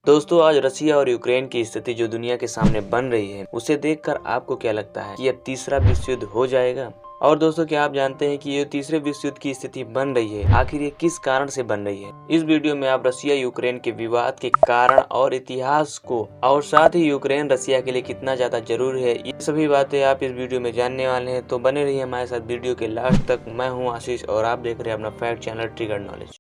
दोस्तों आज रसिया और यूक्रेन की स्थिति जो दुनिया के सामने बन रही है उसे देखकर आपको क्या लगता है कि अब तीसरा विश्व युद्ध हो जाएगा। और दोस्तों क्या आप जानते हैं कि ये तीसरे विश्व युद्ध की स्थिति बन रही है, आखिर ये किस कारण से बन रही है। इस वीडियो में आप रसिया यूक्रेन के विवाद के कारण और इतिहास को और साथ ही यूक्रेन रसिया के लिए कितना ज्यादा जरूरी है, ये सभी बातें आप इस वीडियो में जानने वाले हैं। तो बने रहिए हमारे साथ वीडियो के लास्ट तक। मैं हूँ आशीष और आप देख रहे हैं अपना फैक्ट चैनल ट्रिगर नॉलेज।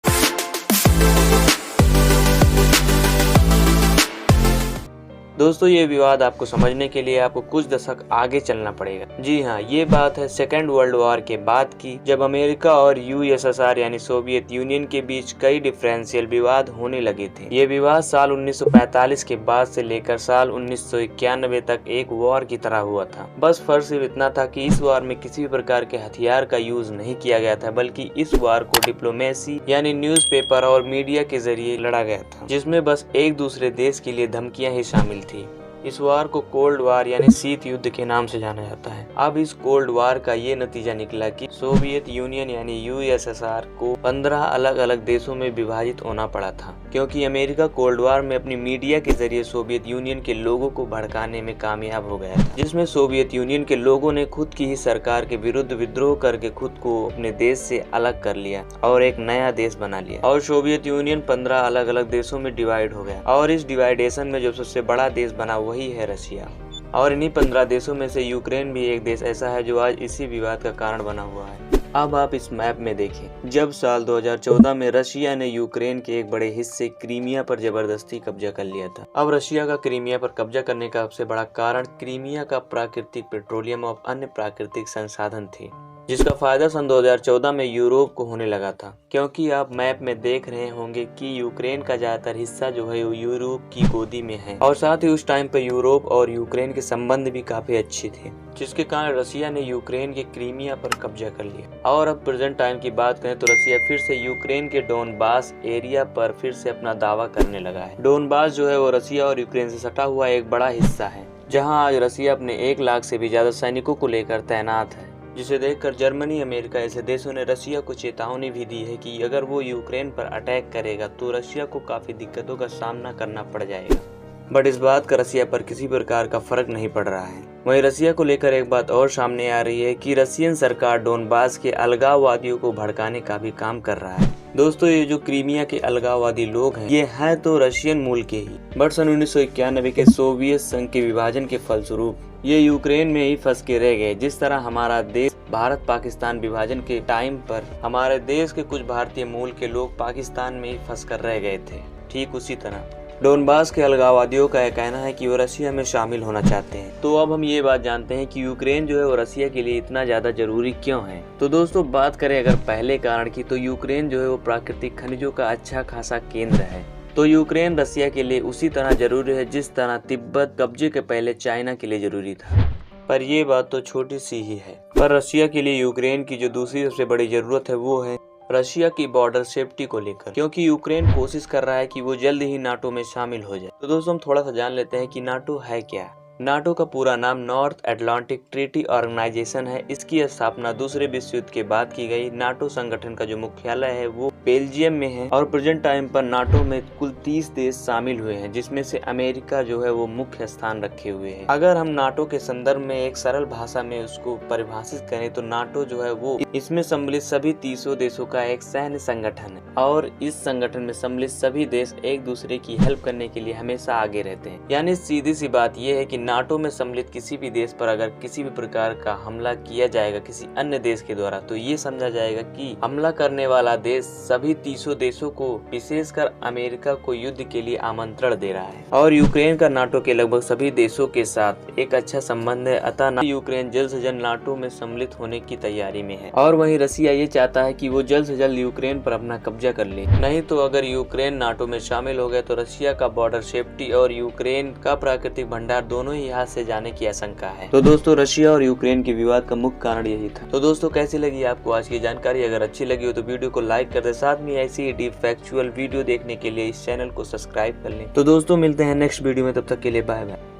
दोस्तों ये विवाद आपको समझने के लिए आपको कुछ दशक आगे चलना पड़ेगा। जी हाँ, ये बात है सेकेंड वर्ल्ड वॉर के बाद की, जब अमेरिका और यूएसएसआर यानी सोवियत यूनियन के बीच कई डिफरेंशियल विवाद होने लगे थे। ये विवाद साल 1945 के बाद से लेकर साल 1991 तक एक वॉर की तरह हुआ था। बस फर्क सिर्फ इतना था कि इस वॉर में किसी भी प्रकार के हथियार का यूज नहीं किया गया था, बल्कि इस वॉर को डिप्लोमेसी यानी न्यूज़पेपर और मीडिया के जरिए लड़ा गया था, जिसमें बस एक दूसरे देश के लिए धमकियां ही शामिल थी। इस वार को कोल्ड वार यानी शीत युद्ध के नाम से जाना जाता है। अब इस कोल्ड वार का ये नतीजा निकला कि सोवियत यूनियन यानी यूएसएसआर को 15 अलग अलग देशों में विभाजित होना पड़ा था, क्योंकि अमेरिका कोल्ड वार में अपनी मीडिया के जरिए सोवियत यूनियन के लोगों को भड़काने में कामयाब हो गया था, जिसमें सोवियत यूनियन के लोगों ने खुद की ही सरकार के विरुद्ध विद्रोह करके खुद को अपने देश से अलग कर लिया और एक नया देश बना लिया। और सोवियत यूनियन 15 अलग अलग देशों में डिवाइड हो गया और इस डिवाइडेशन में जो सबसे बड़ा देश बना वही है रसिया। और इन्हीं 15 देशों में से यूक्रेन भी एक देश ऐसा है जो आज इसी विवाद का कारण बना हुआ है। अब आप इस मैप में देखें, जब साल 2014 में रशिया ने यूक्रेन के एक बड़े हिस्से क्रीमिया पर जबरदस्ती कब्जा कर लिया था। अब रशिया का क्रीमिया पर कब्जा करने का सबसे बड़ा कारण क्रीमिया का प्राकृतिक पेट्रोलियम और अन्य प्राकृतिक संसाधन थे, जिसका फायदा सन 2014 में यूरोप को होने लगा था। क्योंकि आप मैप में देख रहे होंगे कि यूक्रेन का ज्यादातर हिस्सा जो है वो यूरोप की गोदी में है, और साथ ही उस टाइम पर यूरोप और यूक्रेन के संबंध भी काफी अच्छे थे, जिसके कारण रसिया ने यूक्रेन के क्रीमिया पर कब्जा कर लिया। और अब प्रेजेंट टाइम की बात करें तो रसिया फिर से यूक्रेन के डोनबास एरिया पर फिर से अपना दावा करने लगा है। डोनबास जो है वो रसिया और यूक्रेन से सटा हुआ एक बड़ा हिस्सा है, जहाँ आज रसिया अपने 1 लाख से भी ज्यादा सैनिकों को लेकर तैनात है, जिसे देखकर जर्मनी, अमेरिका ऐसे देशों ने रसिया को चेतावनी भी दी है कि अगर वो यूक्रेन पर अटैक करेगा तो रसिया को काफी दिक्कतों का सामना करना पड़ जाएगा। बट इस बात का रसिया पर किसी प्रकार का फर्क नहीं पड़ रहा है। वहीं रसिया को लेकर एक बात और सामने आ रही है कि रसियन सरकार डोनबास के अलगाववादियों को भड़काने का भी काम कर रहा है। दोस्तों ये जो क्रीमिया के अलगाववादी लोग हैं, ये हैं तो रशियन मूल के ही, बट सन 1991 के सोवियत संघ के विभाजन के फलस्वरूप ये यूक्रेन में ही फंस के रह गए। जिस तरह हमारा देश भारत पाकिस्तान विभाजन के टाइम पर हमारे देश के कुछ भारतीय मूल के लोग पाकिस्तान में ही फंस कर रह गए थे, ठीक उसी तरह डोनबास के अलगाववादियों का यह कहना है कि वो रसिया में शामिल होना चाहते हैं। तो अब हम ये बात जानते हैं कि यूक्रेन जो है वो रसिया के लिए इतना ज्यादा जरूरी क्यों है। तो दोस्तों बात करें अगर पहले कारण की, तो यूक्रेन जो है वो प्राकृतिक खनिजों का अच्छा खासा केंद्र है। तो यूक्रेन रसिया के लिए उसी तरह जरूरी है जिस तरह तिब्बत कब्जे के पहले चाइना के लिए जरूरी था। पर ये बात तो छोटी सी ही है। पर रसिया के लिए यूक्रेन की जो दूसरी सबसे बड़ी जरूरत है वो है रशिया की बॉर्डर सेफ्टी को लेकर, क्योंकि यूक्रेन कोशिश कर रहा है कि वो जल्द ही नाटो में शामिल हो जाए। तो दोस्तों हम थोड़ा सा जान लेते हैं कि नाटो है क्या। नाटो का पूरा नाम नॉर्थ अटलांटिक ट्रीटी ऑर्गेनाइजेशन है। इसकी स्थापना दूसरे विश्व युद्ध के बाद की गई। नाटो संगठन का जो मुख्यालय है वो बेल्जियम में है और प्रेजेंट टाइम पर नाटो में कुल 30 देश शामिल हुए हैं, जिसमें से अमेरिका जो है वो मुख्य स्थान रखे हुए है। अगर हम नाटो के संदर्भ में एक सरल भाषा में उसको परिभाषित करें तो नाटो जो है वो इसमें सम्मिलित सभी 30 देशों का एक सैन्य संगठन है, और इस संगठन में सम्मिलित सभी देश एक दूसरे की हेल्प करने के लिए हमेशा आगे रहते हैं। यानी सीधी सी बात यह है कि नाटो में सम्मिलित किसी भी देश पर अगर किसी भी प्रकार का हमला किया जाएगा किसी अन्य देश के द्वारा, तो ये समझा जाएगा कि हमला करने वाला देश सभी 30 देशों को, विशेषकर अमेरिका को युद्ध के लिए आमंत्रण दे रहा है। और यूक्रेन का नाटो के लगभग सभी देशों के साथ एक अच्छा संबंध है, अतः यूक्रेन जल्द से जल्द नाटो में सम्मिलित होने की तैयारी में है। और वहीं रसिया ये चाहता है कि वो जल्द से जल्द यूक्रेन पर अपना कब्जा कर ले। नहीं तो अगर यूक्रेन नाटो में शामिल हो गया तो रसिया का बॉर्डर सेफ्टी और यूक्रेन का प्राकृतिक भंडार दोनों ही हाथ से जाने की आशंका है। तो दोस्तों रशिया और यूक्रेन के विवाद का मुख्य कारण यही था। तो दोस्तों कैसी लगी आपको आज की जानकारी? अगर अच्छी लगी हो तो वीडियो को लाइक कर दे, साथ में ऐसी ही डीप फैक्चुअल वीडियो देखने के लिए इस चैनल को सब्सक्राइब कर लें। तो दोस्तों मिलते हैं नेक्स्ट वीडियो में, तब तक के लिए बाय बाय।